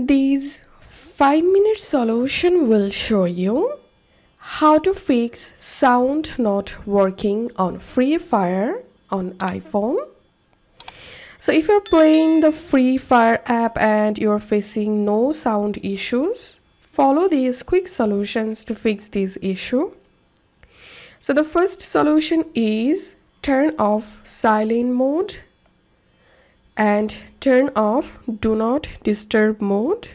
This 5-minute solution will show you how to fix sound not working on Free Fire on iPhone. So if you're playing the Free Fire app and you're facing no sound issues, follow these quick solutions to fix this issue. So the first solution is turn off silent mode and turn off do not disturb mode,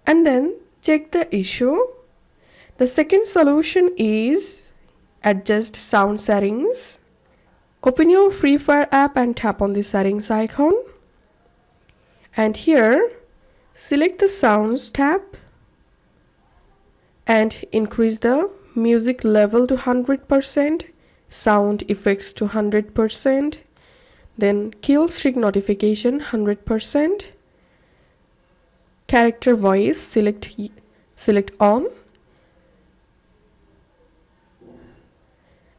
and then check the issue. The second solution is adjust sound settings. Open your Free Fire app and tap on the settings icon, and here select the sounds tab and increase the music level to 100%, sound effects to 100%, then kill streak notification 100%, character voice select on,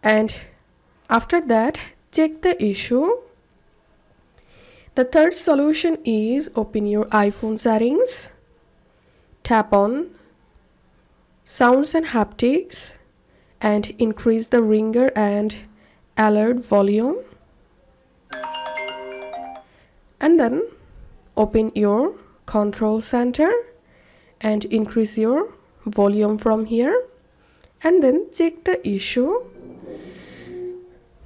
and after that check the issue. The third solution is open your iPhone settings, tap on sounds and haptics and increase the ringer and alert volume, and then open your control center and increase your volume from here, and then check the issue.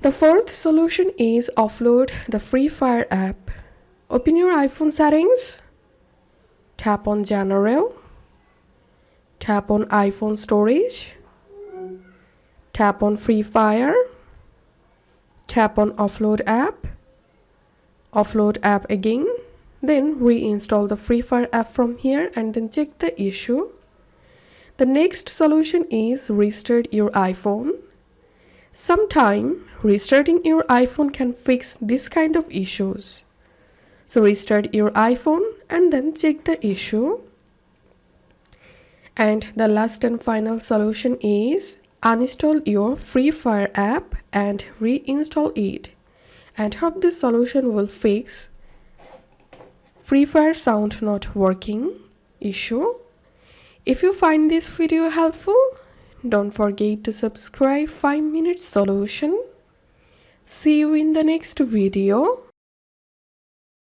The fourth solution is offload the Free Fire app. Open your iPhone settings, tap on general, tap on iPhone storage, tap on Free Fire, tap on offload app again, then reinstall the Free Fire app from here and then check the issue. The next solution is restart your iPhone. Sometime restarting your iPhone can fix this kind of issues. So restart your iPhone and then check the issue. And the last and final solution is uninstall your Free Fire app and reinstall it. And hope this solution will fix Free Fire sound not working issue. If you find this video helpful, don't forget to subscribe 5-minute solution. See you in the next video.